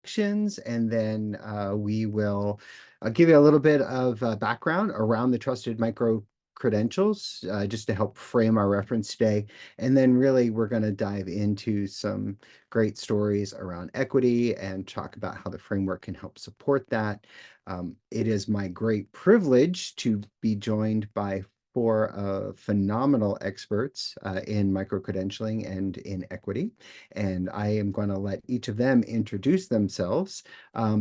introductions, and then we will give you a little bit of background around the Trusted Microcredentials, just to help frame our reference today. And then really we're going to dive into some great stories around equity and talk about how the framework can help support that. It is my great privilege to be joined by four phenomenal experts in microcredentialing and in equity. And I am going to let each of them introduce themselves.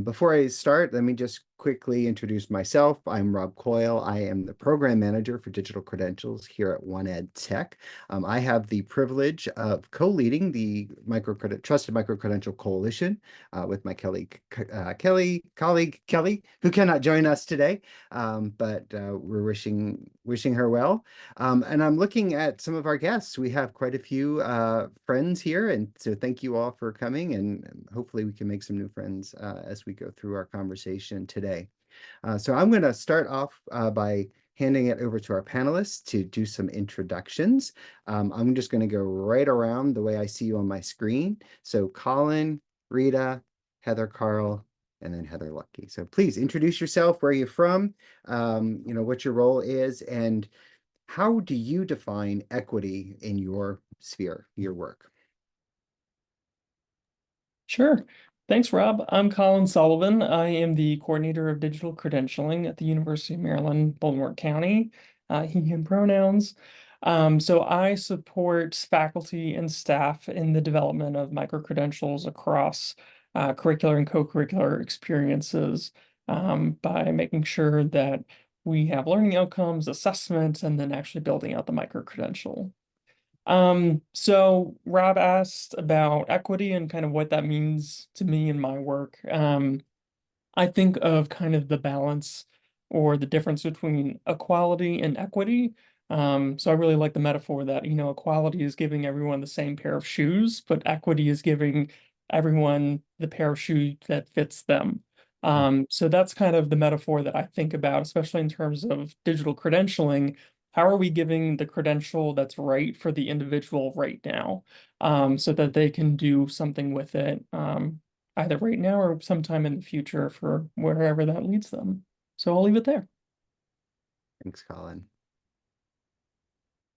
Before I start, let me just quickly introduce myself. I'm Rob Coyle. I am the program manager for digital credentials here at OneEd Tech. I have the privilege of co-leading the Trusted Microcredential Coalition with my colleague Kelly, who cannot join us today, but we're wishing her well. And I'm looking at some of our guests. We have quite a few friends here, and so thank you all for coming, and hopefully we can make some new friends as we go through our conversation today. So I'm going to start off by handing it over to our panelists to do some introductions. I'm just going to go right around the way I see you on my screen. So Colin, Rita, Heather Carl, and then Heather Lucky. So please introduce yourself, where you're from, what your role is, and how do you define equity in your sphere, your work? Sure. Thanks, Rob. I'm Colin Sullivan. I am the coordinator of digital credentialing at the University of Maryland, Baltimore County, he, him pronouns. So I support faculty and staff in the development of microcredentials across curricular and co-curricular experiences by making sure that we have learning outcomes, assessments, and then actually building out the microcredential. So Rob asked about equity and kind of what that means to me in my work. I think of kind of the balance or the difference between equality and equity. So I really like the metaphor that, equality is giving everyone the same pair of shoes, but equity is giving everyone the pair of shoes that fits them. So that's kind of the metaphor that I think about, especially in terms of digital credentialing. How are we giving the credential that's right for the individual right now, so that they can do something with it, either right now or sometime in the future for wherever that leads them. So I'll leave it there. Thanks, Colin.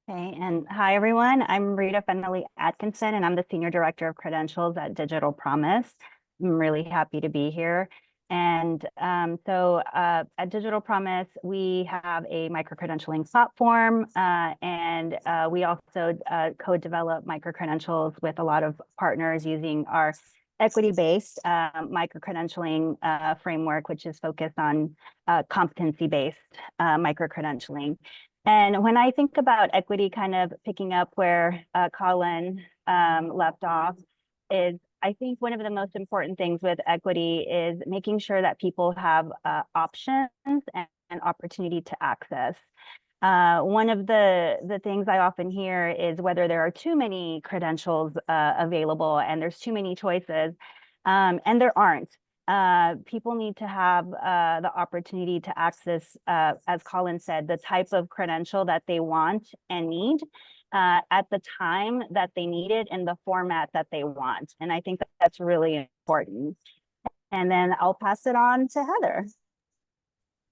Okay, and hi everyone. I'm Rita Fennelly Atkinson, and I'm the Senior Director of Credentials at Digital Promise. I'm really happy to be here. And so at Digital Promise, we have a microcredentialing platform, and we also co-develop microcredentials with a lot of partners using our equity-based microcredentialing framework, which is focused on competency-based microcredentialing. And when I think about equity, kind of picking up where Colin left off, is I think one of the most important things with equity is making sure that people have options and opportunity to access. One of the things I often hear is whether there are too many credentials available and there's too many choices, and there aren't. People need to have the opportunity to access, as Colin said, the type of credential that they want and need at the time that they need it in the format that they want. And I think that's really important. And then I'll pass it on to Heather.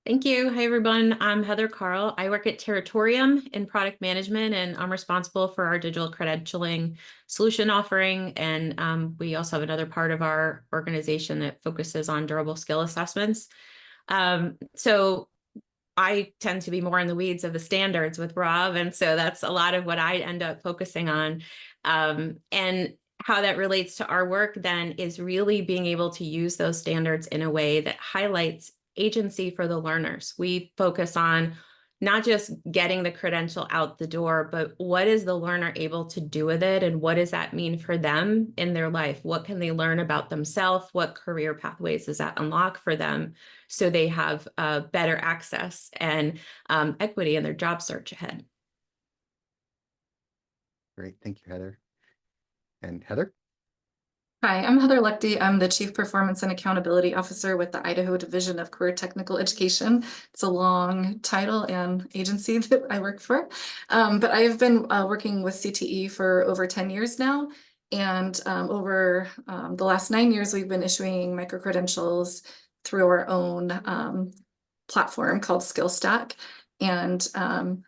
Thank you. Hi, everyone. I'm Heather Carl. I work at Territorium in product management, and I'm responsible for our digital credentialing solution offering. And we also have another part of our organization that focuses on durable skill assessments. So I tend to be more in the weeds of the standards with Rob. And so that's a lot of what I end up focusing on. And how that relates to our work then is really being able to use those standards in a way that highlights agency for the learners. We focus on not just getting the credential out the door, but what is the learner able to do with it? And what does that mean for them in their life? What can they learn about themselves? What career pathways does that unlock for them so they have better access and equity in their job search ahead? Great. Thank you, Heather. And Heather? Hi, I'm Heather Lucky. I'm the Chief Performance and Accountability Officer with the Idaho Division of Career Technical Education. It's a long title and agency that I work for. But I have been working with CTE for over 10 years now. And over the last 9 years, we've been issuing microcredentials through our own platform called SkillStack. And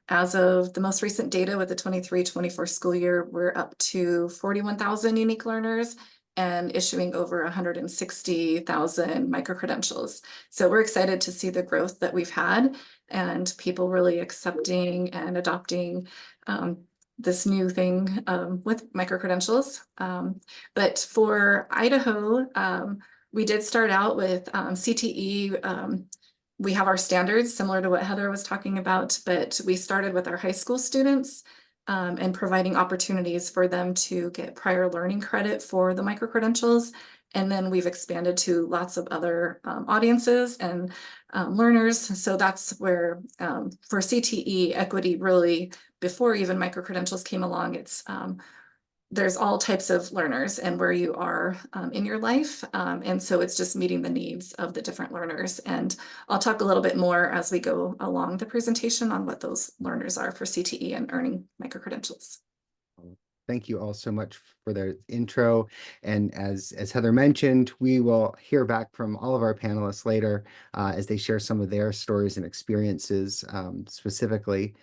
as of the most recent data with the 23-24 school year, we're up to 41,000 unique learners and issuing over 160,000 microcredentials. So we're excited to see the growth that we've had and people really accepting and adopting this new thing with microcredentials. But for Idaho, we did start out with CTE. We have our standards similar to what Heather was talking about, but we started with our high school students and providing opportunities for them to get prior learning credit for the microcredentials. And then we've expanded to lots of other audiences and learners. So that's where for CTE equity really, before even microcredentials came along, it's there's all types of learners and where you are in your life. And so it's just meeting the needs of the different learners. And I'll talk a little bit more as we go along the presentation on what those learners are for CTE and earning microcredentials. Thank you all so much for the intro. And as Heather mentioned, we will hear back from all of our panelists later as they share some of their stories and experiences specifically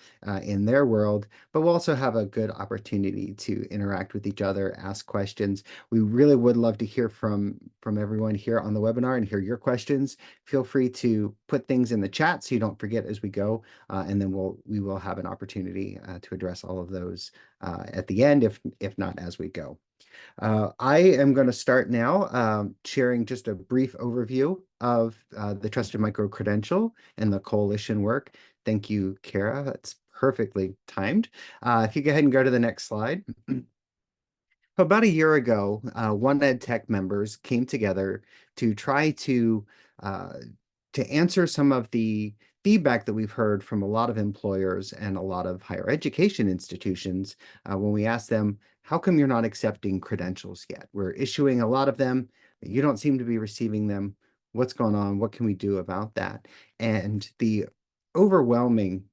in their world, but we'll also have a good opportunity to interact with each other, ask questions. We really would love to hear from everyone here on the webinar and hear your questions. Feel free to put things in the chat so you don't forget as we go, and then we will have an opportunity to address all of those at the end, if not as we go. I am going to start now sharing just a brief overview of the Trusted Microcredential and the coalition work. Thank you, Kara. That's perfectly timed. If you go ahead and go to the next slide. About a year ago, One Ed Tech members came together to try to answer some of the feedback that we've heard from a lot of employers and a lot of higher education institutions when we asked them, how come you're not accepting credentials yet? We're issuing a lot of them. You don't seem to be receiving them. What's going on? What can we do about that? And the overwhelming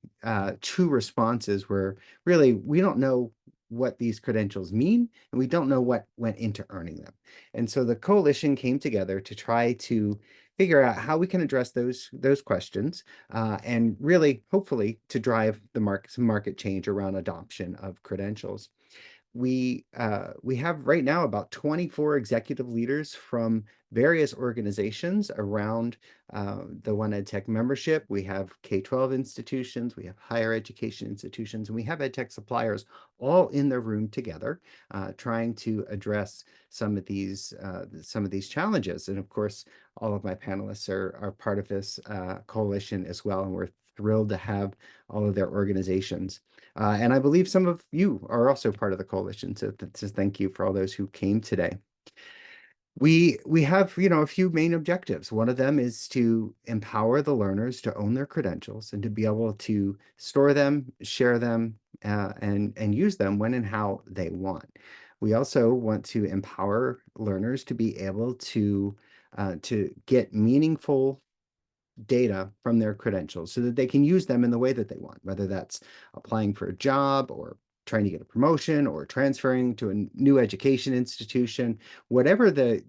true responses were really, we don't know what these credentials mean, and we don't know what went into earning them. And so the coalition came together to try to figure out how we can address those questions and really, hopefully, to drive some market change around adoption of credentials. We have right now about 24 executive leaders from various organizations around the One Ed Tech membership. We have K-12 institutions, we have higher education institutions, and we have EdTech suppliers all in the room together, trying to address some of these challenges. And of course, all of my panelists are part of this coalition as well, and we're thrilled to have all of their organizations. And I believe some of you are also part of the coalition. So thank you for all those who came today. We have, a few main objectives. One of them is to empower the learners to own their credentials and to be able to store them, share them, and use them when and how they want. We also want to empower learners to be able to get meaningful data from their credentials so that they can use them in the way that they want, whether that's applying for a job or trying to get a promotion or transferring to a new education institution, whatever the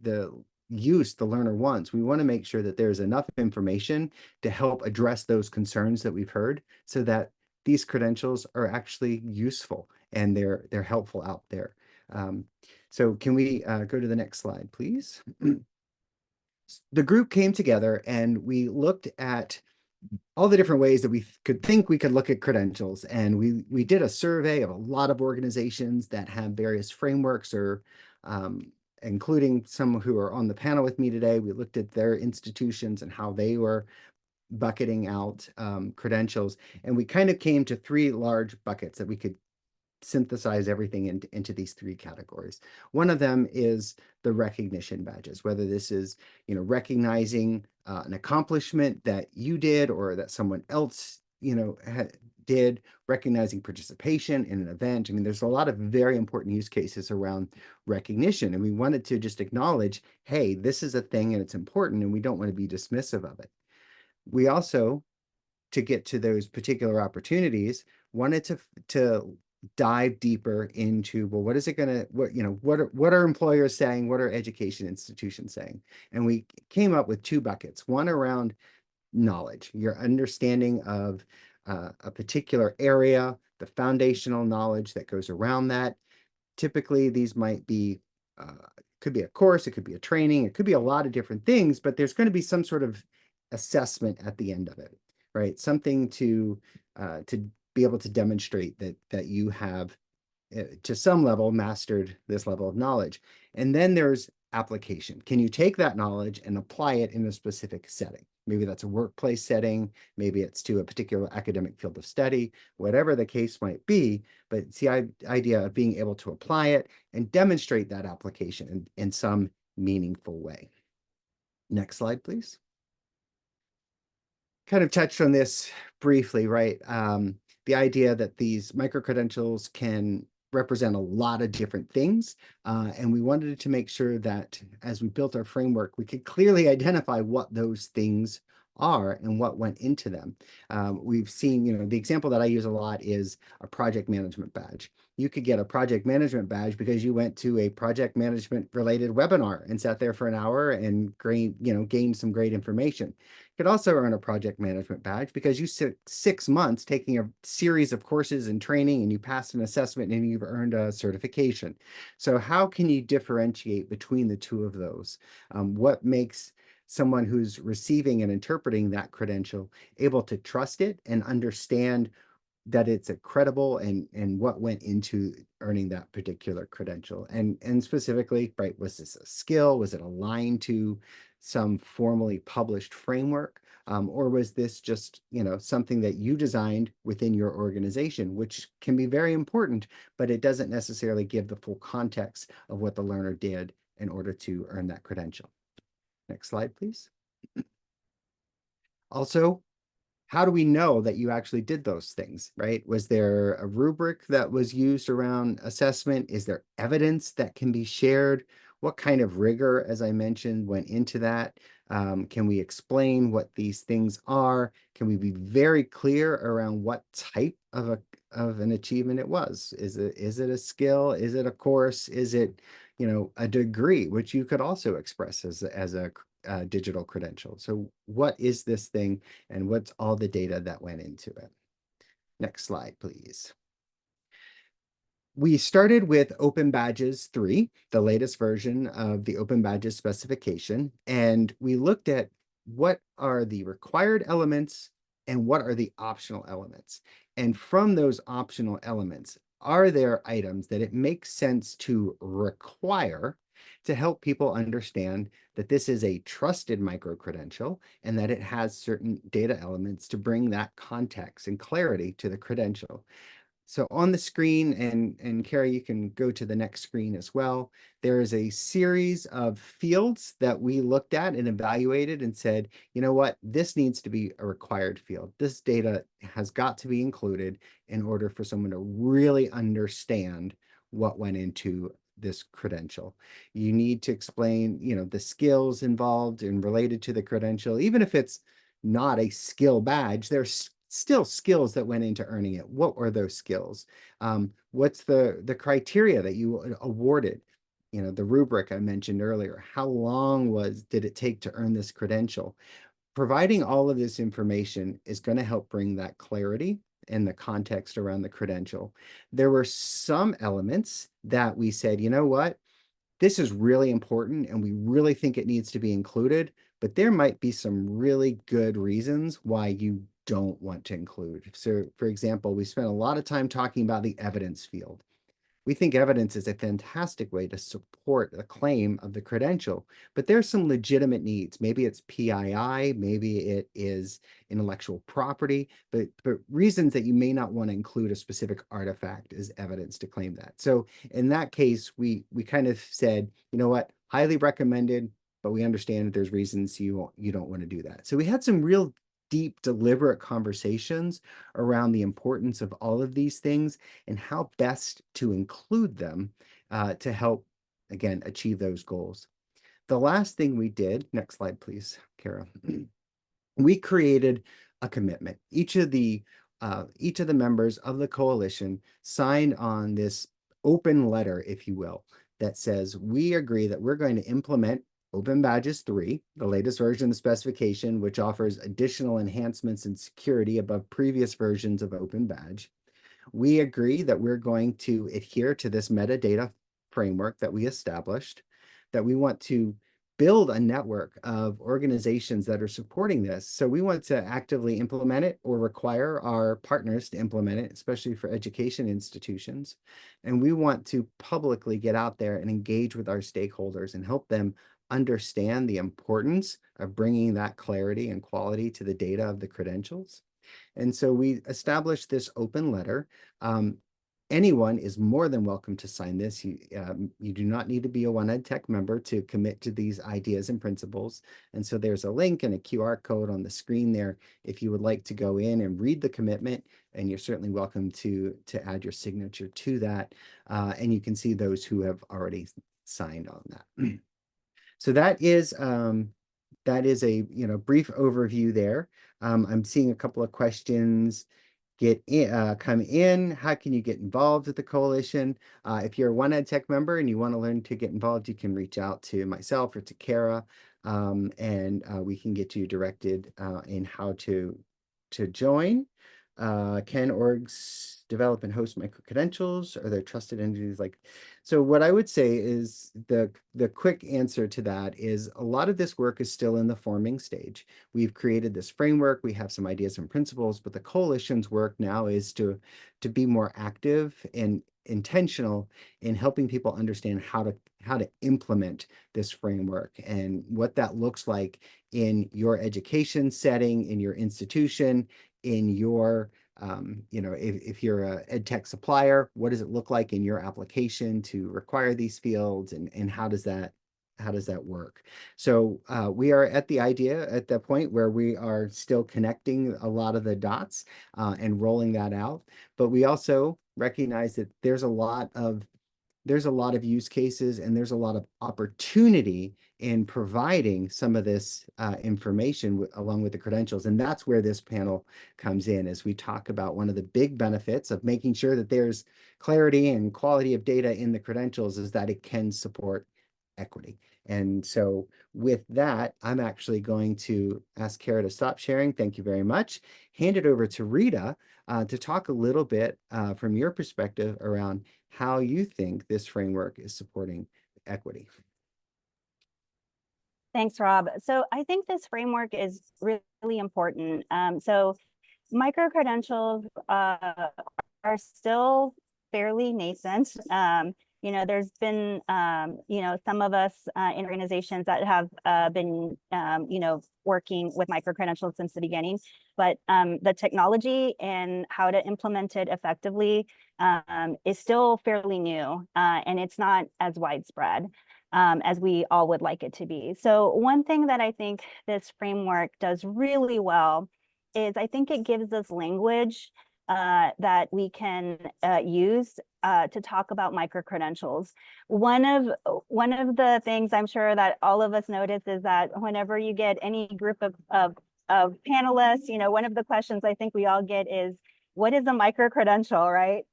use the learner wants. We want to make sure that there's enough information to help address those concerns that we've heard so that these credentials are actually useful and they're helpful out there. So can we go to the next slide, please? The group came together and we looked at all the different ways that we could look at credentials. And we did a survey of a lot of organizations that have various frameworks or including some who are on the panel with me today. We looked at their institutions and how they were bucketing out credentials. And we kind of came to three large buckets that we could synthesize everything into these three categories. One of them is the recognition badges, whether this is, recognizing an accomplishment that you did or that someone else, did, recognizing participation in an event. I mean, there's a lot of very important use cases around recognition, and we wanted to just acknowledge, hey, this is a thing and it's important, and we don't want to be dismissive of it. We also, to get to those particular opportunities, wanted to dive deeper into, well, what is it gonna, what are employers saying? What are education institutions saying? And we came up with two buckets, one around knowledge, your understanding of a particular area, the foundational knowledge that goes around that. Typically, these might be, could be a course, it could be a training, it could be a lot of different things, but there's going to be some sort of assessment at the end of it, right? Something to be able to demonstrate that you have, to some level, mastered this level of knowledge. And then there's application. Can you take that knowledge and apply it in a specific setting? Maybe that's a workplace setting, maybe it's to a particular academic field of study, whatever the case might be, but it's the idea of being able to apply it and demonstrate that application in some meaningful way. Next slide, please. Kind of touched on this briefly, right? The idea that these microcredentials can represent a lot of different things. And we wanted to make sure that as we built our framework, we could clearly identify what those things are and what went into them. We've seen, the example that I use a lot is a project management badge. You could get a project management badge because you went to a project management related webinar and sat there for an hour and gained some great information. You could also earn a project management badge because you spent 6 months taking a series of courses and training and you passed an assessment and you've earned a certification. So how can you differentiate between the two of those? What makes someone who's receiving and interpreting that credential able to trust it and understand that it's a credible and what went into earning that particular credential? And specifically, right, was this a skill? Was it aligned to some formally published framework? Or was this just, something that you designed within your organization, which can be very important, but it doesn't necessarily give the full context of what the learner did in order to earn that credential. Next slide, please. Also, how do we know that you actually did those things, right? Was there a rubric that was used around assessment? Is there evidence that can be shared? What kind of rigor, as I mentioned, went into that? Can we explain what these things are? Can we be very clear around what type of an achievement it was? Is it a skill? Is it a course? Is it, a degree, which you could also express as a digital credential? So what is this thing and what's all the data that went into it? Next slide, please. We started with Open Badges 3, the latest version of the Open Badges specification, and we looked at what are the required elements and what are the optional elements. And from those optional elements, are there items that it makes sense to require to help people understand that this is a trusted microcredential and that it has certain data elements to bring that context and clarity to the credential? So on the screen, and Carrie, you can go to the next screen as well, there is a series of fields that we looked at and evaluated and said, you know what, this needs to be a required field. This data has got to be included in order for someone to really understand what went into this credential. You need to explain, the skills involved and related to the credential. Even if it's not a skill badge, there's still skills that went into earning it. What were those skills? What's the criteria that you awarded? The rubric I mentioned earlier. How long did it take to earn this credential? Providing all of this information is going to help bring that clarity and the context around the credential. There were some elements that we said, you know what, this is really important and we really think it needs to be included, but there might be some really good reasons why you don't want to include. So for example, we spent a lot of time talking about the evidence field. We think evidence is a fantastic way to support a claim of the credential, but there's some legitimate needs. Maybe it's PII, maybe it is intellectual property, but reasons that you may not want to include a specific artifact as evidence to claim that. So in that case, we kind of said, you know what, highly recommended, but we understand that there's reasons you don't want to do that. So we had some real deep, deliberate conversations around the importance of all of these things and how best to include them to help, again, achieve those goals. The last thing we did, next slide, please, Kara. We created a commitment. Each of the each of the members of the coalition signed on this open letter, if you will, that says, we agree that we're going to implement Open Badges 3, the latest version of the specification, which offers additional enhancements in security above previous versions of Open Badge. We agree that we're going to adhere to this metadata framework that we established, that we want to build a network of organizations that are supporting this. So we want to actively implement it or require our partners to implement it, especially for education institutions. And we want to publicly get out there and engage with our stakeholders and help them understand the importance of bringing that clarity and quality to the data of the credentials. And so we established this open letter. Anyone is more than welcome to sign this. You do not need to be a OneEd Tech member to commit to these ideas and principles. And so there's a link and a QR code on the screen there if you would like to go in and read the commitment, and you're certainly welcome to add your signature to that. And you can see those who have already signed on that. So that is a brief overview there. I'm seeing a couple of questions come in. How can you get involved with the coalition? If you're a OneEd Tech member and you want to learn to get involved, you can reach out to myself or to Kara, and we can get you directed in how to join. Can orgs develop and host microcredentials? Are there trusted entities like? So what I would say is the quick answer to that is a lot of this work is still in the forming stage. We've created this framework. We have some ideas and principles, but the coalition's work now is to be more active and intentional in helping people understand how to implement this framework and what that looks like in your education setting, in your institution, in your if you're a ed tech supplier, what does it look like in your application to require these fields, and how does that work? So we are at the point where we are still connecting a lot of the dots and rolling that out, but we also recognize that there's a lot of use cases and there's a lot of opportunity in providing some of this information along with the credentials. And that's where this panel comes in, as we talk about one of the big benefits of making sure that there's clarity and quality of data in the credentials is that it can support equity. And so with that, I'm actually going to ask Kara to stop sharing. Thank you very much. Hand it over to Rita to talk a little bit from your perspective around how you think this framework is supporting equity. Thanks, Rob. So I think this framework is really important. So microcredentials are still fairly nascent. There's been, some of us in organizations that have been, working with microcredentials since the beginning, but the technology and how to implement it effectively is still fairly new, and it's not as widespread as we all would like it to be. So one thing that I think this framework does really well is I think it gives us language that we can use to talk about microcredentials. One of the things I'm sure that all of us notice is that whenever you get any group of panelists, one of the questions I think we all get is, what is a microcredential, right?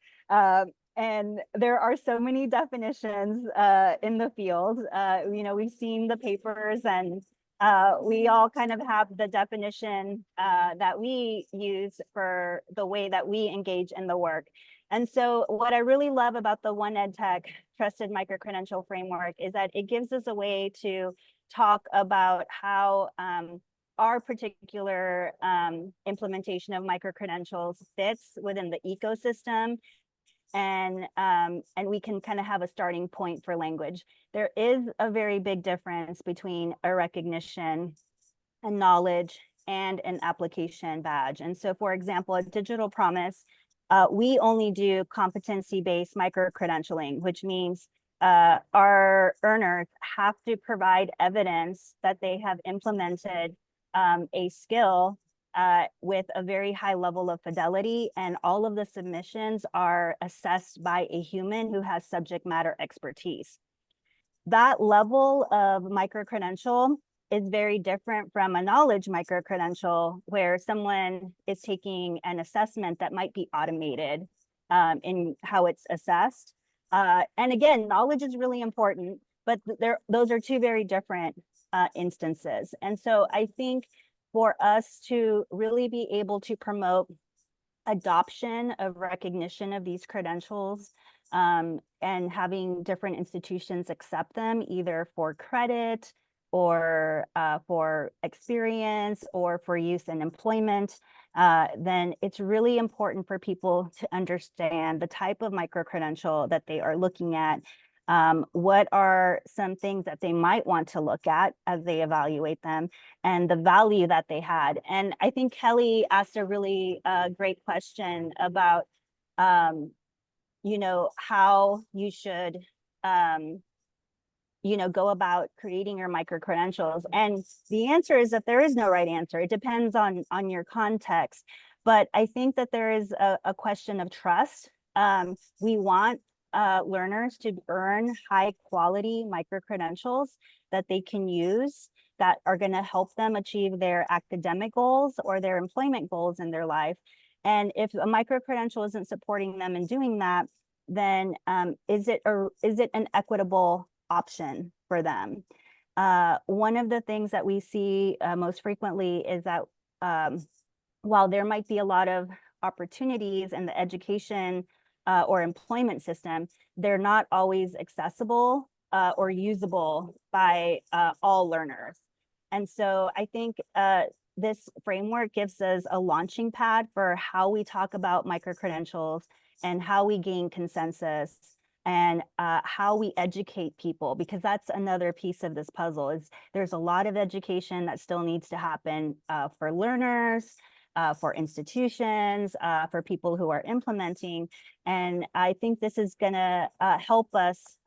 And there are so many definitions in the field. We've seen the papers, and we all kind of have the definition that we use for the way that we engage in the work. And so what I really love about the OneEd Tech TrustEd Microcredential Framework is that it gives us a way to talk about how our particular implementation of microcredentials fits within the ecosystem. And we can kind of have a starting point for language. There is a very big difference between a recognition, a knowledge, and an application badge. And so, for example, at Digital Promise, we only do competency-based microcredentialing, which means our earners have to provide evidence that they have implemented a skill with a very high level of fidelity, and all of the submissions are assessed by a human who has subject matter expertise. That level of microcredential is very different from a knowledge microcredential where someone is taking an assessment that might be automated in how it's assessed. And again, knowledge is really important, but those are two very different instances. And so I think for us to really be able to promote adoption of recognition of these credentials and having different institutions accept them either for credit or for experience or for use in employment, then it's really important for people to understand the type of microcredential that they are looking at. What are some things that they might want to look at as they evaluate them and the value that they had? And I think Kelly asked a really great question about, you know, how you should, you know, go about creating your microcredentials. And the answer is that there is no right answer. It depends on your context. But I think that there is a question of trust. We want learners to earn high quality microcredentials that they can use that are going to help them achieve their academic goals or their employment goals in their life. And if a microcredential isn't supporting them in doing that, then is it an equitable option for them? One of the things that we see most frequently is that while there might be a lot of opportunities in the education or employment system, they're not always accessible or usable by all learners. And so I think this framework gives us a launching pad for how we talk about microcredentials and how we gain consensus and how we educate people, because that's another piece of this puzzle. Is there's a lot of education that still needs to happen for learners, for institutions, for people who are implementing. And I think this is gonna help us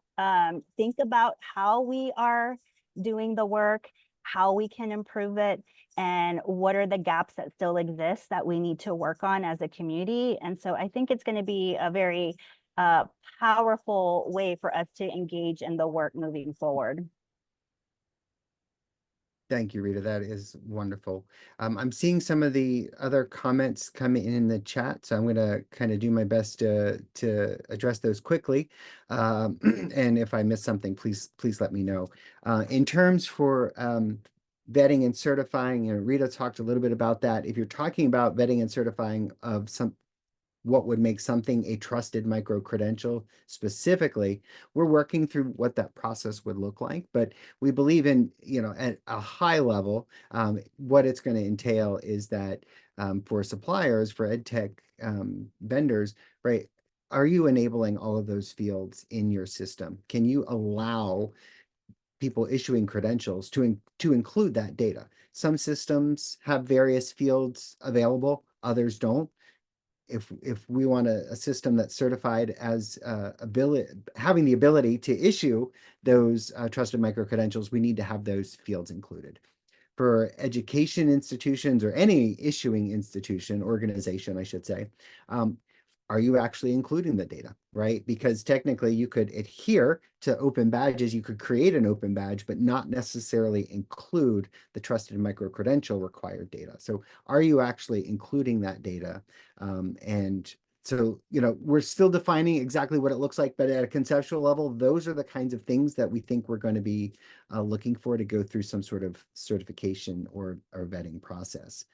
think about how we are doing the work, how we can improve it, and what are the gaps that still exist that we need to work on as a community. And so I think it's going to be a very powerful way for us to engage in the work moving forward. Thank you, Rita. That is wonderful. I'm seeing some of the other comments come in the chat, so I'm going to kind of do my best to address those quickly. And if I miss something, please let me know. In terms for vetting and certifying, Rita talked a little bit about that. If you're talking about vetting and certifying of what would make something a trusted micro-credential specifically, we're working through what that process would look like. But we believe in, at a high level, what it's going to entail is that for suppliers, for ed tech vendors, right, are you enabling all of those fields in your system? Can you allow people issuing credentials to include that data? Some systems have various fields available, others don't. If we want a system that's certified as having the ability to issue those trusted microcredentials, we need to have those fields included. For education institutions or any issuing institution, organization, I should say, are you actually including the data, right? Because technically you could adhere to open badges, you could create an open badge, but not necessarily include the trusted microcredential required data. So are you actually including that data? And so, we're still defining exactly what it looks like, but at a conceptual level, those are the kinds of things that we think we're going to be looking for to go through some sort of certification or vetting process.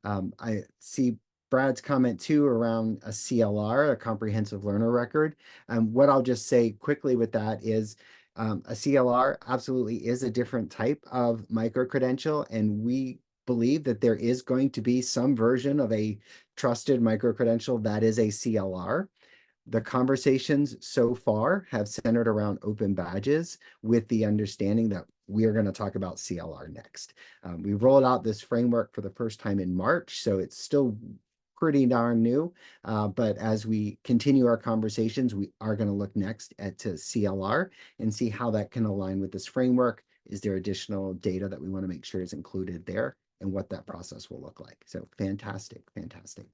I see Brad's comment too around a CLR, a comprehensive learner record. What I'll just say quickly with that is a CLR absolutely is a different type of microcredential, and we believe that there is going to be some version of a trusted microcredential that is a CLR. The conversations so far have centered around open badges with the understanding that we are going to talk about CLR next. We rolled out this framework for the first time in March, so it's still pretty darn new. But as we continue our conversations, we are going to look next at CLR and see how that can align with this framework. Is there additional data that we want to make sure is included there and what that process will look like? So fantastic.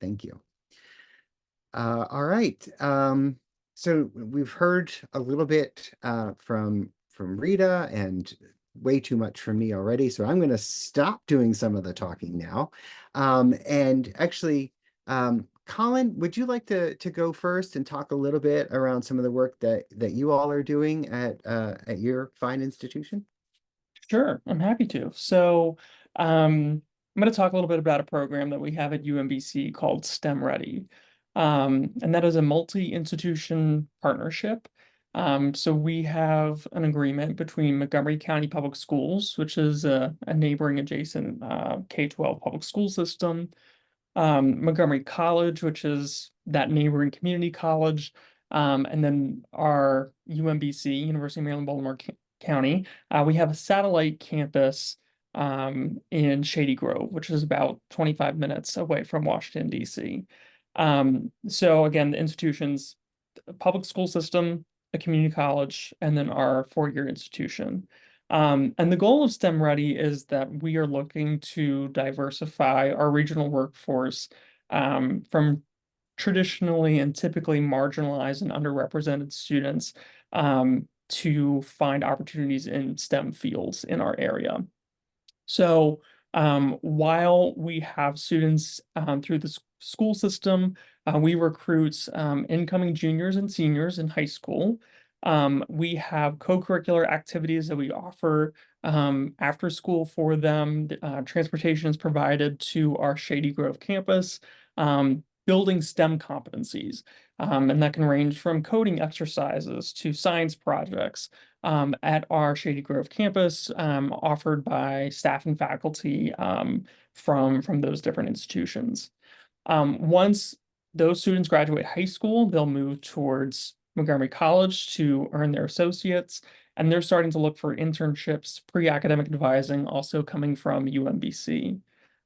Thank you. All right. So we've heard a little bit from Rita and way too much from me already, so I'm going to stop doing some of the talking now. And actually, Colin, would you like to go first and talk a little bit around some of the work that you all are doing at your fine institution? Sure, I'm happy to. So, I'm going to talk a little bit about a program that we have at UMBC called STEM Ready. And that is a multi-institution partnership. So we have an agreement between Montgomery County Public Schools, which is a neighboring adjacent K-12 public school system, Montgomery College, which is that neighboring community college, and then our UMBC, University of Maryland, Baltimore County. We have a satellite campus in Shady Grove, which is about 25 minutes away from Washington, D.C. So again, the institutions, a public school system, a community college, and then our four-year institution. And the goal of STEM Ready is that we are looking to diversify our regional workforce from traditionally and typically marginalized and underrepresented students to find opportunities in STEM fields in our area. So while we have students through the school system, we recruit incoming juniors and seniors in high school. We have co-curricular activities that we offer after school for them. Transportation is provided to our Shady Grove campus, building STEM competencies. And that can range from coding exercises to science projects at our Shady Grove campus, offered by staff and faculty from those different institutions. Once those students graduate high school, they'll move towards Montgomery College to earn their associates, and they're starting to look for internships, pre-academic advising, also coming from UMBC.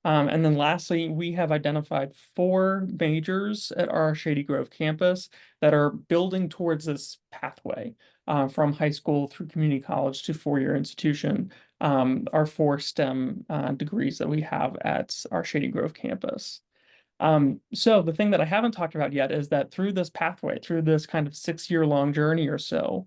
And then lastly, we have identified 4 majors at our Shady Grove campus that are building towards this pathway from high school through community college to four-year institution, our 4 STEM degrees that we have at our Shady Grove campus. So the thing that I haven't talked about yet is that through this pathway, through this kind of 6-year-long journey or so,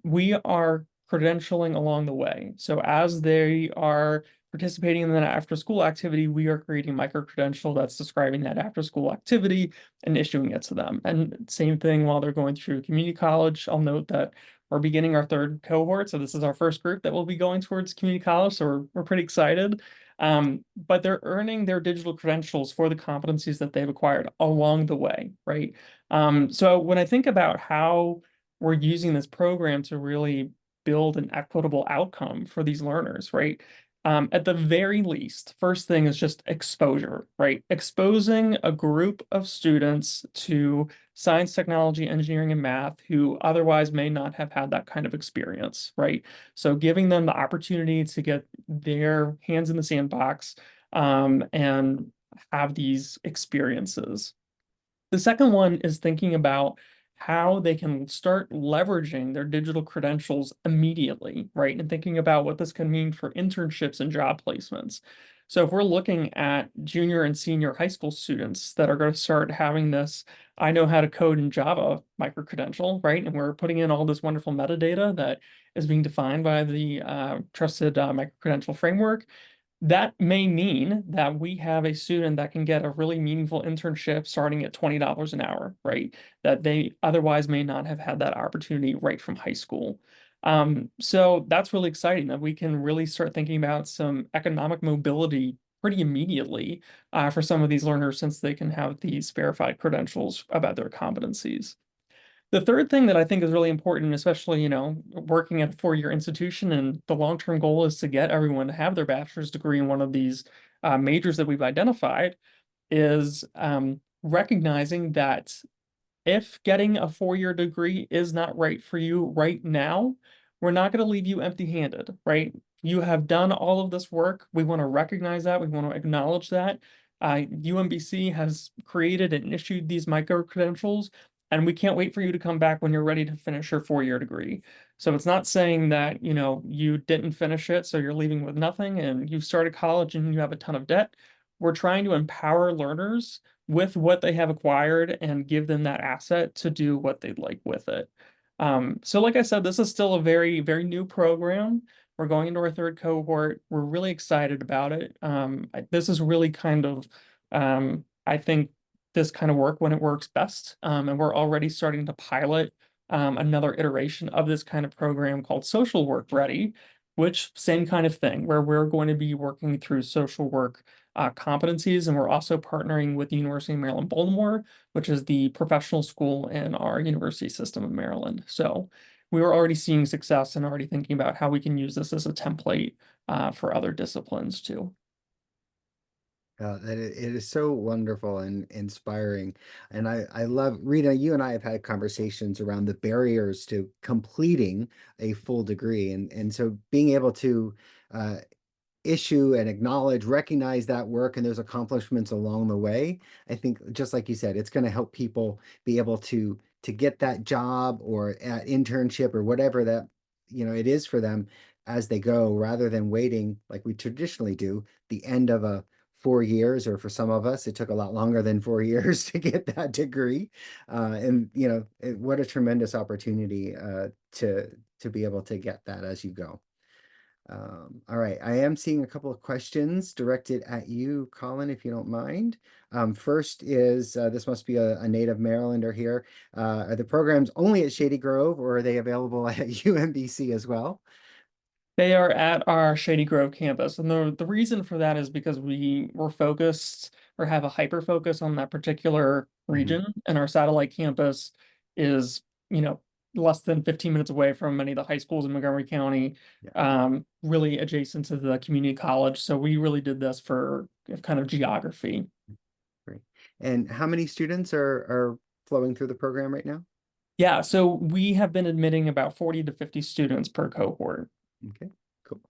we are credentialing along the way. So as they are participating in that after-school activity, we are creating micro-credential that's describing that after-school activity and issuing it to them. And same thing while they're going through community college. I'll note that we're beginning our 3rd cohort, so this is our first group that will be going towards community college, so we're pretty excited. But they're earning their digital credentials for the competencies that they've acquired along the way, right? So when I think about how we're using this program to really build an equitable outcome for these learners, right? At the very least, first thing is just exposure, right? Exposing a group of students to science, technology, engineering, and math who otherwise may not have had that kind of experience, right? So giving them the opportunity to get their hands in the sandbox and have these experiences. The second one is thinking about how they can start leveraging their digital credentials immediately, right? And thinking about what this can mean for internships and job placements. So if we're looking at junior and senior high school students that are going to start having this, I know how to code in Java microcredential, right? And we're putting in all this wonderful metadata that is being defined by the TrustEd Microcredential Framework. That may mean that we have a student that can get a really meaningful internship starting at $20 an hour, right? That they otherwise may not have had that opportunity right from high school. So that's really exciting that we can really start thinking about some economic mobility pretty immediately for some of these learners, since they can have these verified credentials about their competencies. The third thing that I think is really important, especially, working at a four-year institution, and the long-term goal is to get everyone to have their bachelor's degree in one of these majors that we've identified, is recognizing that if getting a four-year degree is not right for you right now, we're not going to leave you empty-handed, right? You have done all of this work. We want to recognize that. We want to acknowledge that. UMBC has created and issued these micro-credentials, and we can't wait for you to come back when you're ready to finish your four-year degree. So it's not saying that, you didn't finish it, so you're leaving with nothing, and you started college and you have a ton of debt. We're trying to empower learners with what they have acquired and give them that asset to do what they'd like with it. So like I said, this is still a very, very new program. We're going into our third cohort. We're really excited about it. This is really kind of, I think, this kind of work when it works best. And we're already starting to pilot another iteration of this kind of program called Social Work Ready, which same kind of thing, where we're going to be working through social work competencies. And we're also partnering with the University of Maryland, Baltimore, which is the professional school in our university system of Maryland. So we were already seeing success and already thinking about how we can use this as a template for other disciplines too. It is so wonderful and inspiring. And I love, Rita, you and I have had conversations around the barriers to completing a full degree. And so being able to issue and acknowledge, recognize that work and those accomplishments along the way, I think, just like you said, it's going to help people be able to get that job or internship or whatever that, it is for them as they go, rather than waiting like we traditionally do, the end of a 4 years, or for some of us, it took a lot longer than 4 years to get that degree. What a tremendous opportunity to be able to get that as you go. All right, I am seeing a couple of questions directed at you, Colin, if you don't mind. First is, this must be a native Marylander here. Are the programs only at Shady Grove, or are they available at UMBC as well? They are at our Shady Grove campus. And the reason for that is because we're focused or have a hyper focus on that particular region. And our satellite campus is, less than 15 minutes away from many of the high schools in Montgomery County, really adjacent to the community college. So we really did this for kind of geography. Great. And how many students are flowing through the program right now? Yeah, so we have been admitting about 40 to 50 students per cohort. Okay, cool.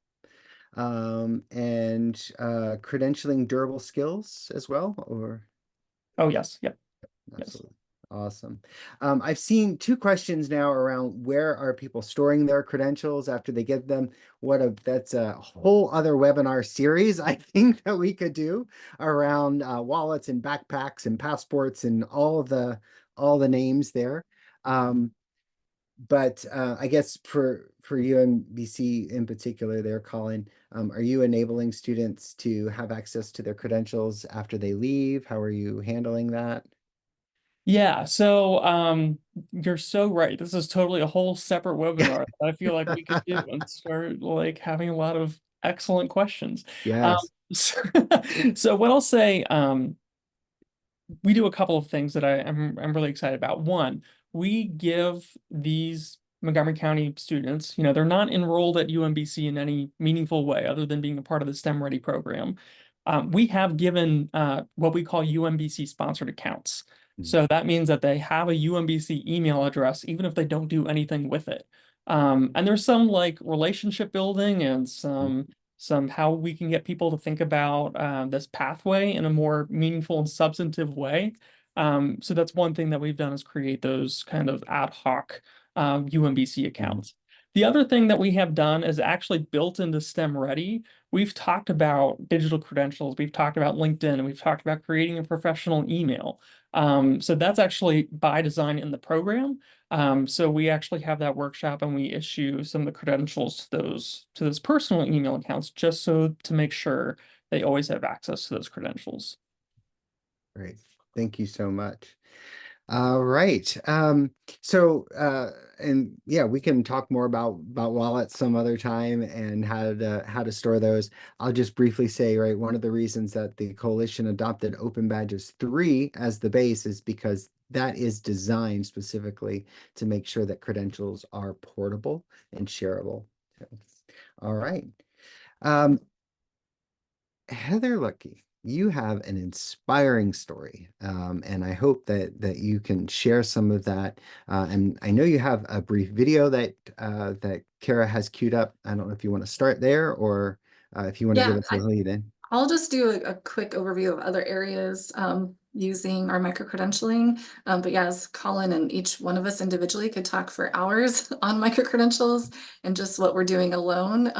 And credentialing durable skills as well, or? Oh, yes. Yep. Absolutely. Yes. Awesome. I've seen two questions now around where are people storing their credentials after they get them. That's a whole other webinar series, I think, that we could do around wallets and backpacks and passports and all the names there. But I guess for UMBC in particular there, Colin, are you enabling students to have access to their credentials after they leave? How are you handling that? Yeah, so you're so right. This is totally a whole separate webinar that I feel like we could do and start like having a lot of excellent questions. Yes. So what I'll say, we do a couple of things that I'm really excited about. One, we give these Montgomery County students, they're not enrolled at UMBC in any meaningful way other than being a part of the STEM Ready program. We have given what we call UMBC sponsored accounts. So that means that they have a UMBC email address, even if they don't do anything with it. And there's some like relationship building and some how we can get people to think about this pathway in a more meaningful and substantive way. So that's one thing that we've done is create those kind of ad hoc UMBC accounts. The other thing that we have done is actually built into STEM Ready. We've talked about digital credentials, we've talked about LinkedIn, and we've talked about creating a professional email. So that's actually by design in the program. So we actually have that workshop and we issue some of the credentials to those personal email accounts just so to make sure they always have access to those credentials. Great. Thank you so much. All right. And yeah, we can talk more about wallets some other time and how to store those. I'll just briefly say, right, one of the reasons that the coalition adopted Open Badges 3 as the base is because that is designed specifically to make sure that credentials are portable and shareable. All right. Heather Lucky, you have an inspiring story, and I hope that you can share some of that. And I know you have a brief video that Kara has queued up. I don't know if you want to start there or if you want to give us a lead in. I'll just do a quick overview of other areas using our microcredentialing. But yeah, as Colin and each one of us individually could talk for hours on microcredentials and just what we're doing alone.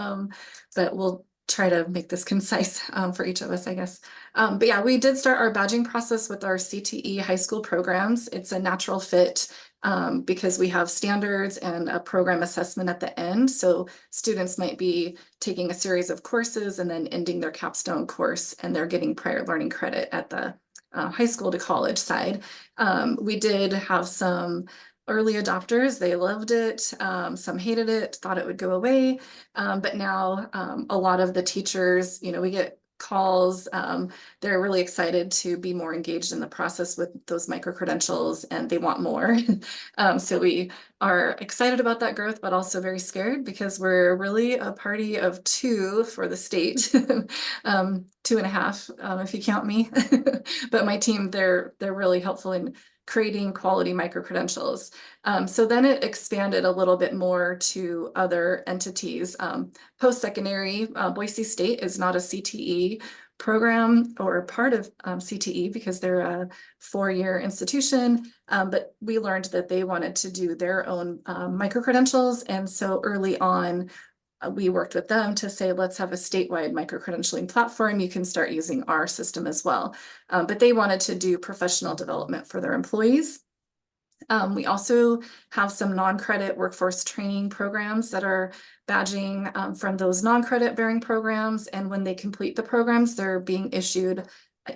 But we'll try to make this concise for each of us, I guess. But yeah, we did start our badging process with our CTE high school programs. It's a natural fit because we have standards and a program assessment at the end. So students might be taking a series of courses and then ending their capstone course, and they're getting prior learning credit at the high school to college side. We did have some early adopters. They loved it. Some hated it, thought it would go away. But now a lot of the teachers, we get calls. They're really excited to be more engaged in the process with those micro-credentials, and they want more. So we are excited about that growth, but also very scared because we're really a party of 2 for the state, 2.5 if you count me. But my team, they're really helpful in creating quality micro-credentials. So then it expanded a little bit more to other entities. Post-secondary, Boise State is not a CTE program or part of CTE because they're a 4-year institution, but we learned that they wanted to do their own micro-credentials. And so early on, we worked with them to say, let's have a statewide micro-credentialing platform. You can start using our system as well. But they wanted to do professional development for their employees. We also have some non-credit workforce training programs that are badging from those non-credit bearing programs. And when they complete the programs, they're being issued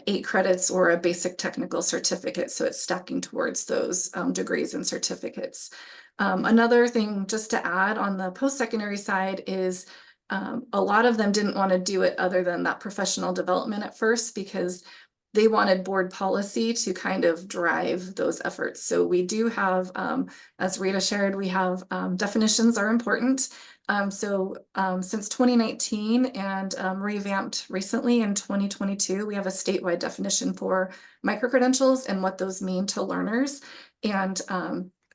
8 credits or a basic technical certificate. So it's stacking towards those degrees and certificates. Another thing just to add on the post-secondary side is a lot of them didn't want to do it other than that professional development at first because they wanted board policy to kind of drive those efforts. So we do have, as Rita shared, we have definitions are important. Since 2019 and revamped recently in 2022, we have a statewide definition for microcredentials and what those mean to learners. And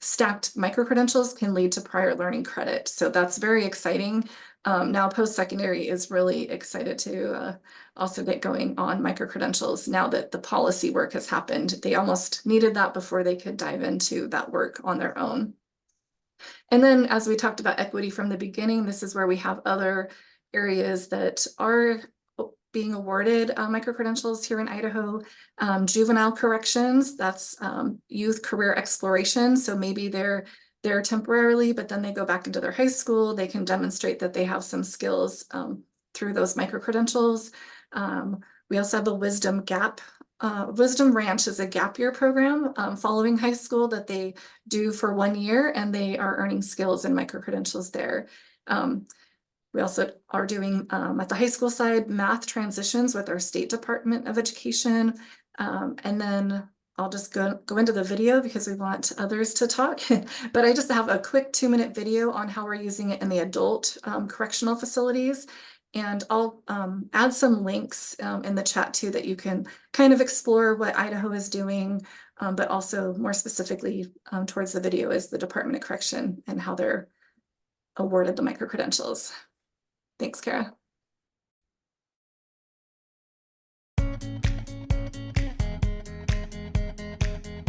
stacked microcredentials can lead to prior learning credit. So that's very exciting. Now post-secondary is really excited to also get going on microcredentials now that the policy work has happened. They almost needed that before they could dive into that work on their own. And then as we talked about equity from the beginning, this is where we have other areas that are being awarded microcredentials here in Idaho. Juvenile corrections, that's youth career exploration. So maybe they're there temporarily, but then they go back into their high school. They can demonstrate that they have some skills through those microcredentials. We also have a Wisdom Gap. Wisdom Ranch is a gap year program following high school that they do for 1 year, and they are earning skills and microcredentials there. We also are doing at the high school side math transitions with our State Department of Education. And then I'll just go into the video because we want others to talk. But I just have a quick 2-minute video on how we're using it in the adult correctional facilities. And I'll add some links in the chat too that you can kind of explore what Idaho is doing, but also more specifically towards the video is the Department of Correction and how they're awarded the microcredentials. Thanks, Kara.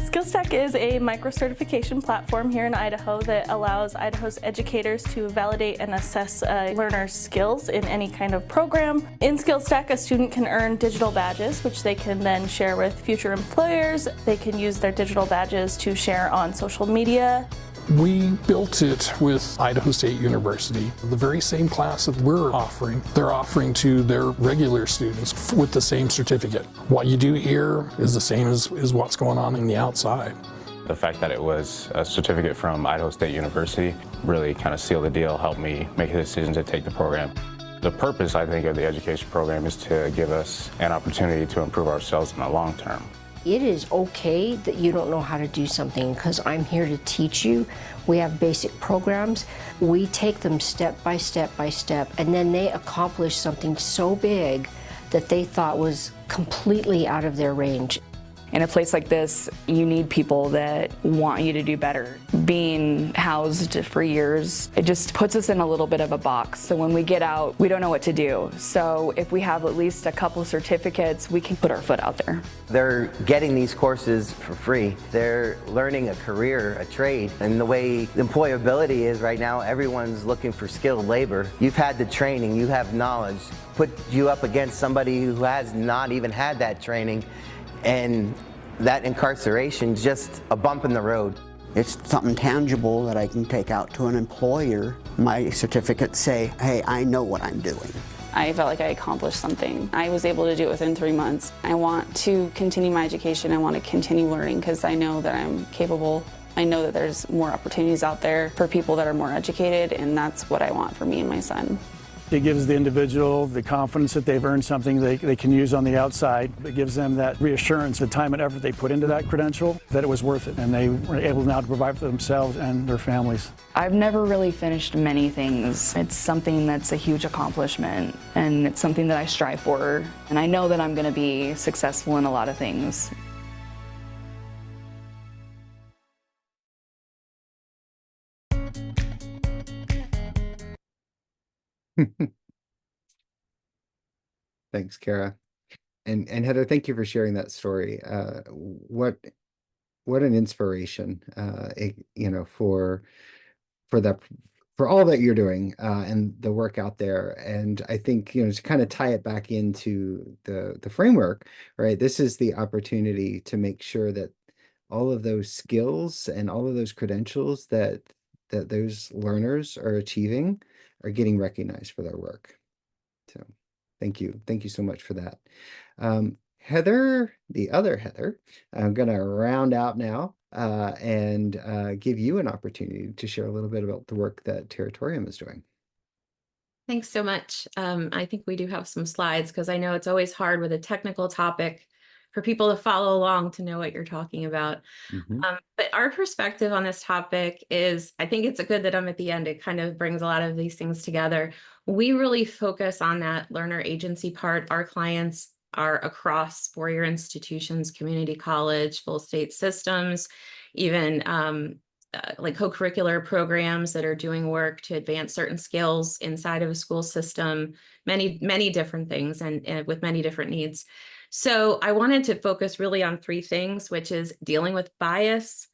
SkillStack is a micro-certification platform here in Idaho that allows Idaho's educators to validate and assess a learner's skills in any kind of program. In SkillStack, a student can earn digital badges, which they can then share with future employers. They can use their digital badges to share on social media. We built it with Idaho State University. The very same class that we're offering, they're offering to their regular students with the same certificate. What you do here is the same as what's going on in the outside. The fact that it was a certificate from Idaho State University really kind of sealed the deal, helped me make a decision to take the program. The purpose, I think, of the education program is to give us an opportunity to improve ourselves in the long term. It is okay that you don't know how to do something because I'm here to teach you. We have basic programs. We take them step by step by step, and then they accomplish something so big that they thought was completely out of their range. In a place like this, you need people that want you to do better. Being housed for years, it just puts us in a little bit of a box. So when we get out, we don't know what to do. So if we have at least a couple certificates, we can put our foot out there. They're getting these courses for free. They're learning a career, a trade. And the way employability is right now, everyone's looking for skilled labor. You've had the training, you have knowledge. Put you up against somebody who has not even had that training, and that incarceration, just a bump in the road. It's something tangible that I can take out to an employer. My certificates say, hey, I know what I'm doing. I felt like I accomplished something. I was able to do it within 3 months. I want to continue my education. I want to continue learning because I know that I'm capable. I know that there's more opportunities out there for people that are more educated, and that's what I want for me and my son. It gives the individual the confidence that they've earned something they can use on the outside. It gives them that reassurance, the time and effort they put into that credential, that it was worth it, and they were able now to provide for themselves and their families. I've never really finished many things. It's something that's a huge accomplishment, and it's something that I strive for, and I know that I'm going to be successful in a lot of things. Thanks, Kara. And Heather, thank you for sharing that story. What an inspiration, you know, for all that you're doing and the work out there. And I think, you know, to kind of tie it back into the framework, right? This is the opportunity to make sure that all of those skills and all of those credentials that those learners are achieving are getting recognized for their work. So thank you so much for that. Heather, the other Heather, I'm going to round out now and give you an opportunity to share a little bit about the work that Territorium is doing. Thanks so much. I think we do have some slides because I know it's always hard with a technical topic for people to follow along to know what you're talking about. But our perspective on this topic is, I think it's good that I'm at the end. It kind of brings a lot of these things together. We really focus on that learner agency part. Our clients are across four-year institutions, community college, full state systems, even like co-curricular programs that are doing work to advance certain skills inside of a school system, many different things and with many different needs. So I wanted to focus really on three things, which is dealing with bias,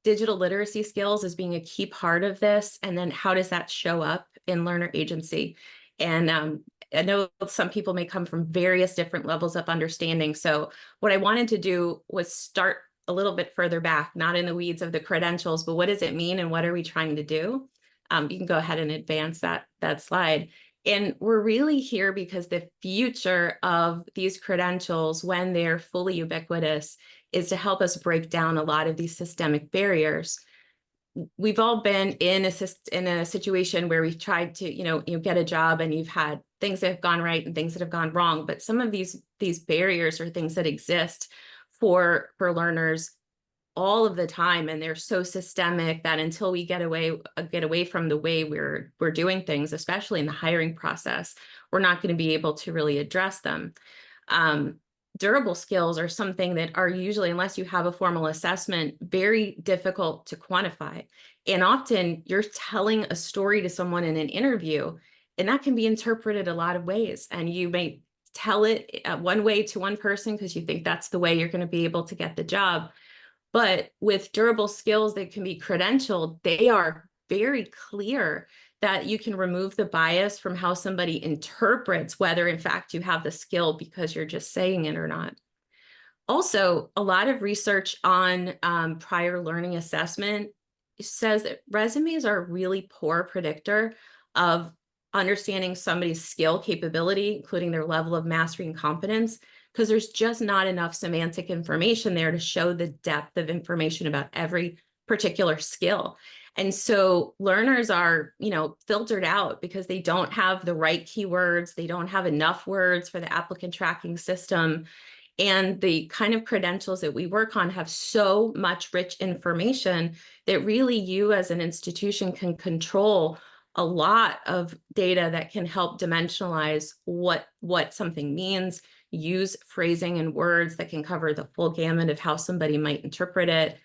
digital literacy skills as being a key part of this, and then how does that show up in learner agency? And I know some people may come from various different levels of understanding. So what I wanted to do was start a little bit further back, not in the weeds of the credentials, but what does it mean and what are we trying to do? You can go ahead and advance that slide. And we're really here because the future of these credentials, when they're fully ubiquitous, is to help us break down a lot of these systemic barriers. We've all been in a situation where we've tried to, you get a job and you've had things that have gone right and things that have gone wrong. But some of these barriers are things that exist for learners all of the time, and they're so systemic that until we get away from the way we're doing things, especially in the hiring process, we're not going to be able to really address them. Durable skills are something that are usually, unless you have a formal assessment, very difficult to quantify. And often you're telling a story to someone in an interview, and that can be interpreted a lot of ways. And you may tell it one way to one person because you think that's the way you're going to be able to get the job. But with durable skills that can be credentialed, they are very clear that you can remove the bias from how somebody interprets whether in fact you have the skill because you're just saying it or not. Also, a lot of research on prior learning assessment says that resumes are a really poor predictor of understanding somebody's skill capability, including their level of mastery and competence, because there's just not enough semantic information there to show the depth of information about every particular skill. And so learners are, filtered out because they don't have the right keywords. They don't have enough words for the applicant tracking system. And the kind of credentials that we work on have so much rich information that really you as an institution can control a lot of data that can help dimensionalize what something means, use phrasing and words that can cover the full gamut of how somebody might interpret it,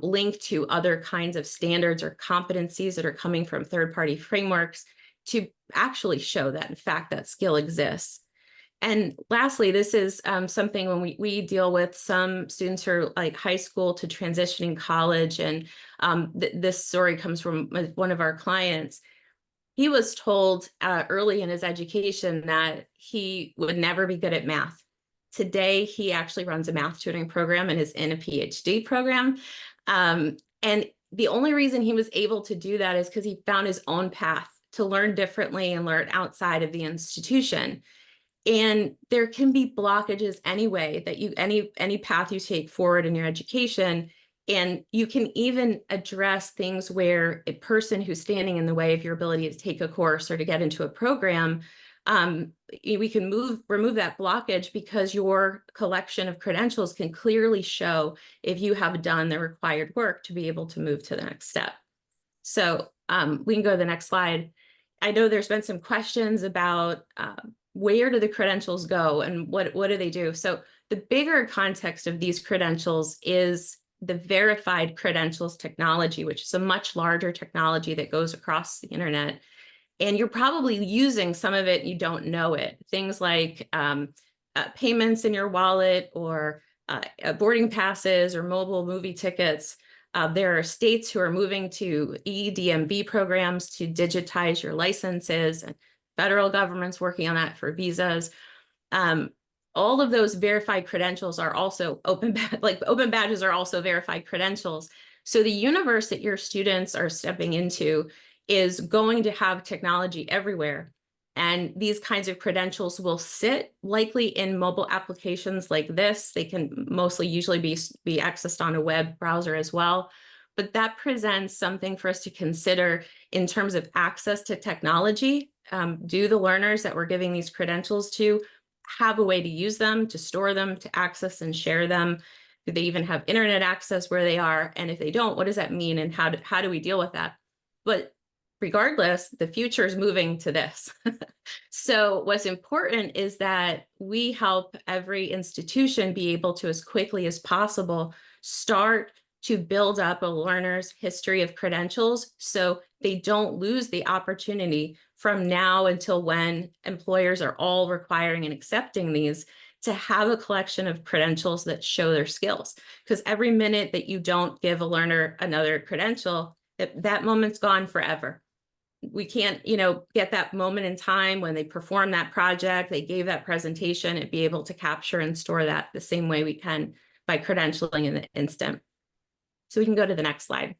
link to other kinds of standards or competencies that are coming from third-party frameworks to actually show that, in fact, that skill exists. And lastly, this is something when we deal with some students who are like high school to transitioning college, and this story comes from one of our clients. He was told early in his education that he would never be good at math. Today, he actually runs a math tutoring program and is in a PhD program. And the only reason he was able to do that is because he found his own path to learn differently and learn outside of the institution. And there can be blockages anyway that any path you take forward in your education. And you can even address things where a person who's standing in the way of your ability to take a course or to get into a program, we can remove that blockage because your collection of credentials can clearly show if you have done the required work to be able to move to the next step. So we can go to the next slide. I know there's been some questions about where do the credentials go and what do they do? So the bigger context of these credentials is the verified credentials technology, which is a much larger technology that goes across the internet. And you're probably using some of it, you don't know it. Things like payments in your wallet or boarding passes or mobile movie tickets. There are states who are moving to EDMV programs to digitize your licenses, and federal government's working on that for visas. All of those verified credentials are also open badges are also verified credentials. So the universe that your students are stepping into is going to have technology everywhere. And these kinds of credentials will sit likely in mobile applications like this. They can mostly usually be accessed on a web browser as well. But that presents something for us to consider in terms of access to technology. Do the learners that we're giving these credentials to have a way to use them, to store them, to access and share them? Do they even have internet access where they are? And if they don't, what does that mean? And how do we deal with that? But regardless, the future is moving to this. So what's important is that we help every institution be able to, as quickly as possible, start to build up a learner's history of credentials so they don't lose the opportunity from now until when employers are all requiring and accepting these, to have a collection of credentials that show their skills. Because every minute that you don't give a learner another credential, that moment's gone forever. We can't, get that moment in time when they perform that project, they gave that presentation, and be able to capture and store that the same way we can by credentialing in the instant. So we can go to the next slide.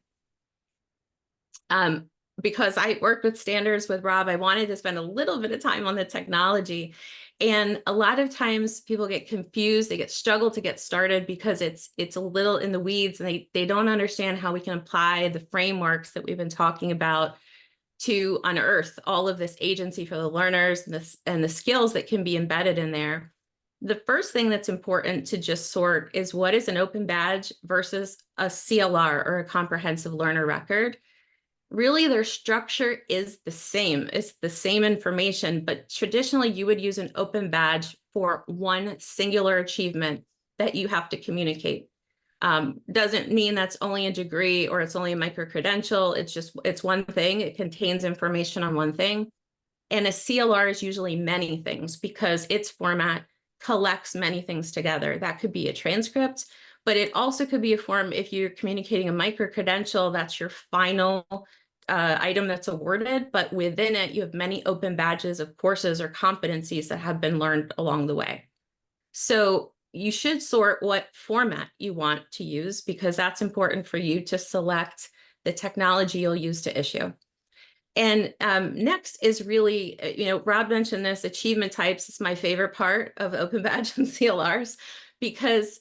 Because I worked with standards with Rob, I wanted to spend a little bit of time on the technology. And a lot of times people get confused, they struggle to get started because it's a little in the weeds, and they don't understand how we can apply the frameworks that we've been talking about to unearth all of this agency for the learners and the skills that can be embedded in there. The first thing that's important to just sort is what is an open badge versus a CLR, or a comprehensive learner record. Really, their structure is the same. It's the same information, but traditionally you would use an open badge for one singular achievement that you have to communicate. Doesn't mean that's only a degree or it's only a micro-credential. It's one thing. It contains information on one thing. And a CLR is usually many things because its format collects many things together. That could be a transcript, but it also could be a form if you're communicating a micro-credential, that's your final item that's awarded, but within it, you have many open badges of courses or competencies that have been learned along the way. So you should sort what format you want to use, because that's important for you to select the technology you'll use to issue. And next is really, Rob mentioned this, achievement types. It's my favorite part of open badge and CLRs, because,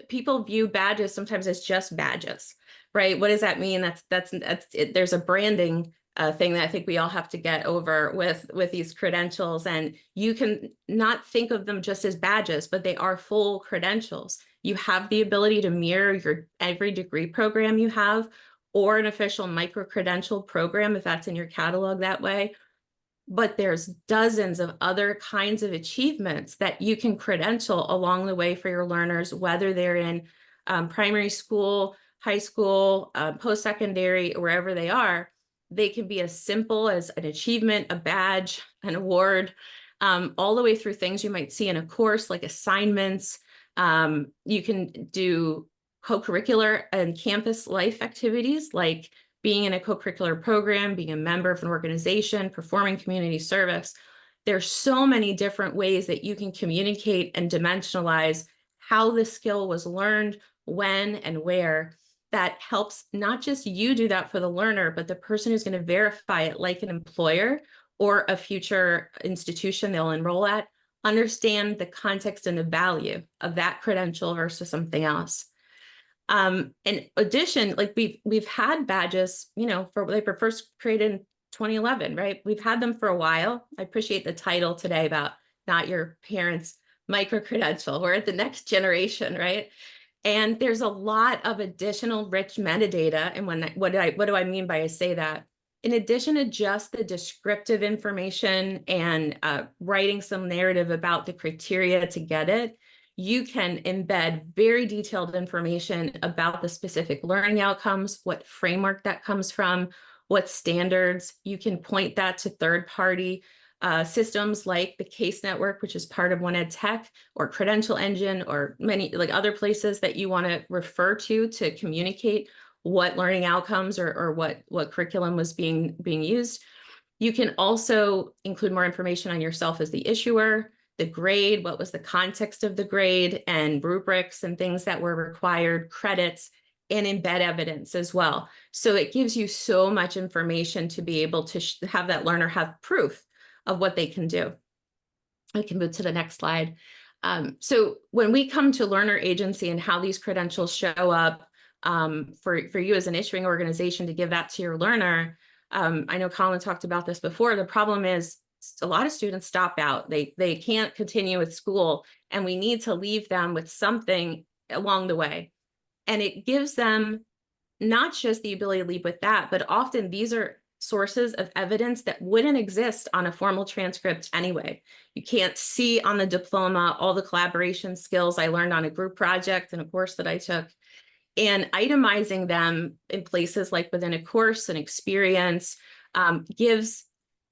people view badges sometimes as just badges, right? What does that mean? That's it. There's a branding thing that I think we all have to get over with these credentials. And you can not think of them just as badges, but they are full credentials. You have the ability to mirror every degree program you have, or an official micro-credential program if that's in your catalog that way. But there's dozens of other kinds of achievements that you can credential along the way for your learners, whether they're in primary school, high school, post-secondary, wherever they are. They can be as simple as an achievement, a badge, an award, all the way through things you might see in a course like assignments. You can do co-curricular and campus life activities like being in a co-curricular program, being a member of an organization, performing community service. There's so many different ways that you can communicate and dimensionalize how the skill was learned, when and where. that helps not just you do that for the learner, but the person who's going to verify it, like an employer or a future institution they'll enroll at, understand the context and the value of that credential versus something else. In addition, like we've had badges, you know, they were first created in 2011, right? We've had them for a while. I appreciate the title today about not your parents' micro-credential. We're at the next generation, right? And there's a lot of additional rich metadata. And what do I mean by I say that? In addition to just the descriptive information and writing some narrative about the criteria to get it, you can embed very detailed information about the specific learning outcomes, what framework that comes from, what standards. You can point that to third-party systems like the CASE network, which is part of OneEd Tech, or Credential Engine, or many like other places that you want to refer to communicate what learning outcomes or what curriculum was being used. You can also include more information on yourself as the issuer, the grade, what was the context of the grade, and rubrics and things that were required, credits, and embed evidence as well. So it gives you so much information to be able to have that learner have proof of what they can do. I can move to the next slide. So when we come to learner agency and how these credentials show up for you as an issuing organization to give that to your learner, I know Colin talked about this before. The problem is a lot of students stop out. They can't continue with school, and we need to leave them with something along the way. And it gives them not just the ability to leave with that, but often these are sources of evidence that wouldn't exist on a formal transcript anyway. You can't see on the diploma all the collaboration skills I learned on a group project and a course that I took. And itemizing them in places like within a course and experience gives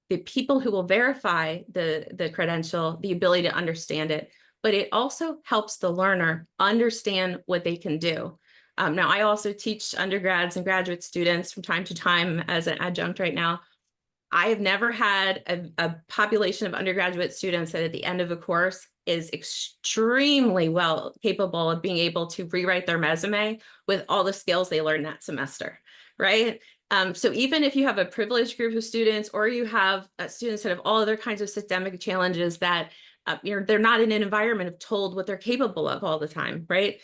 the people who will verify the credential the ability to understand it. But it also helps the learner understand what they can do. Now, I also teach undergrads and graduate students from time to time as an adjunct right now. I have never had a population of undergraduate students that at the end of a course is extremely well capable of being able to rewrite their resume with all the skills they learned that semester, right? So even if you have a privileged group of students, or you have students that have all other kinds of systemic challenges that they're not in an environment of told what they're capable of all the time, right?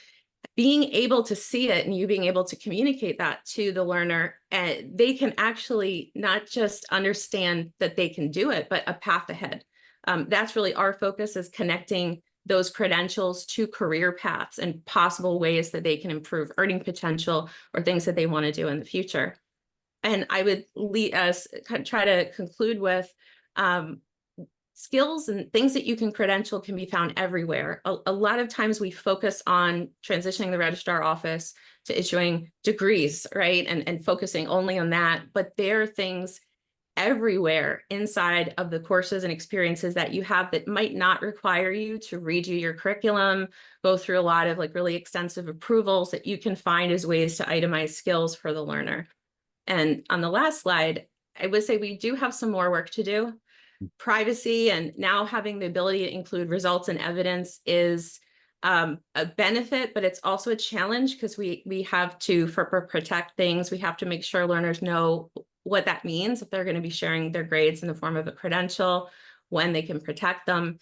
Being able to see it and you being able to communicate that to the learner, and they can actually not just understand that they can do it, but a path ahead. That's really our focus, is connecting those credentials to career paths and possible ways that they can improve earning potential or things that they want to do in the future. And I would try to conclude with skills and things that you can credential can be found everywhere. A lot of times we focus on transitioning the registrar office to issuing degrees, right? And focusing only on that, but there are things everywhere inside of the courses and experiences that you have that might not require you to redo your curriculum, go through a lot of like really extensive approvals, that you can find as ways to itemize skills for the learner. And on the last slide, I would say we do have some more work to do. Privacy and now having the ability to include results and evidence is a benefit, but it's also a challenge, because we have to, for protect things, we have to make sure learners know what that means if they're going to be sharing their grades in the form of a credential, when they can protect them.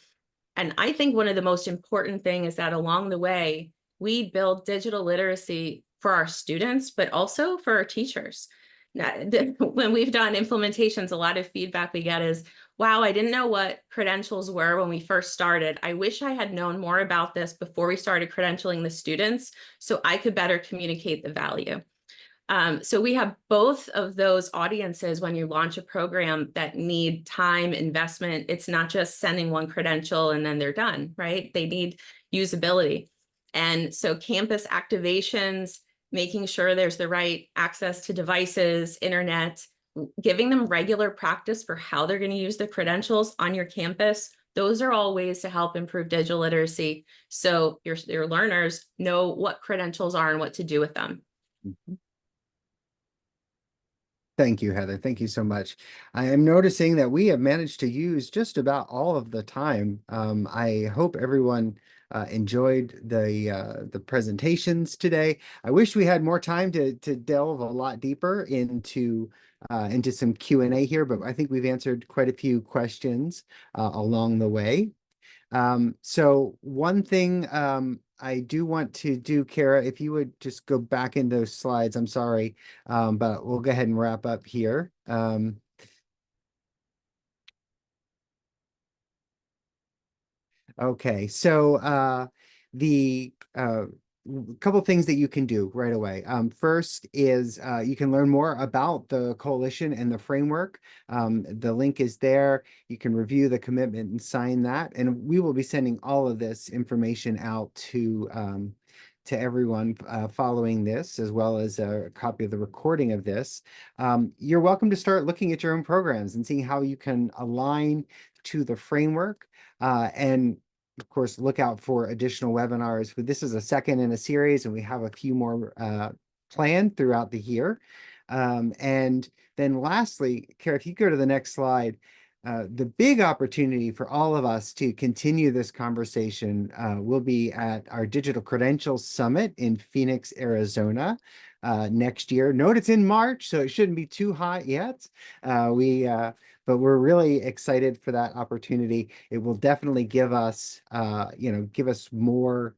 And I think one of the most important things is that along the way, we build digital literacy for our students, but also for our teachers. Now, when we've done implementations, a lot of feedback we get is, wow, I didn't know what credentials were when we first started. I wish I had known more about this before we started credentialing the students so I could better communicate the value. So we have both of those audiences when you launch a program that need time, investment. It's not just sending one credential and then they're done, right? They need usability. And so campus activations, making sure there's the right access to devices, internet, giving them regular practice for how they're going to use the credentials on your campus. Those are all ways to help improve digital literacy, so your learners know what credentials are and what to do with them. Mm-hmm. Thank you, Heather. Thank you so much. I am noticing that we have managed to use just about all of the time. I hope everyone enjoyed the presentations today. I wish we had more time to delve a lot deeper into some Q&A here, but I think we've answered quite a few questions along the way. So one thing I do want to do, Kara, if you would just go back in those slides, I'm sorry, but we'll go ahead and wrap up here. Okay, so the couple things that you can do right away. First is you can learn more about the coalition and the framework. The link is there. You can review the commitment and sign that. And we will be sending all of this information out to everyone following this, as well as a copy of the recording of this. You're welcome to start looking at your own programs and seeing how you can align to the framework. And of course, look out for additional webinars. But this is a second in a series, and we have a few more planned throughout the year. And then lastly, Kara, if you go to the next slide, the big opportunity for all of us to continue this conversation will be at our Digital Credentials Summit in Phoenix, Arizona next year. Note it's in March, so it shouldn't be too hot yet. But we're really excited for that opportunity. It will definitely give us, give us more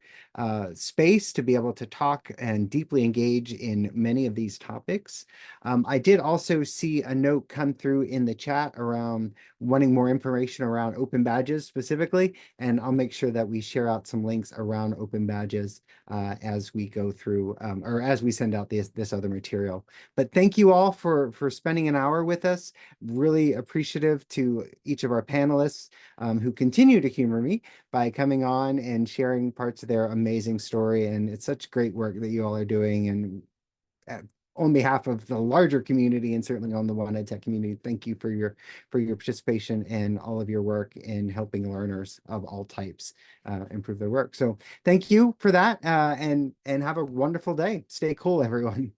space to be able to talk and deeply engage in many of these topics. I did also see a note come through in the chat around wanting more information around open badges specifically, and I'll make sure that we share out some links around open badges as we go through or as we send out this other material. But thank you all for spending an hour with us. Really appreciative to each of our panelists who continue to humor me by coming on and sharing parts of their amazing story. And it's such great work that you all are doing. And on behalf of the larger community and certainly on the One EdTech community, thank you for your participation and all of your work in helping learners of all types improve their work. So thank you for that, and have a wonderful day. Stay cool, everyone.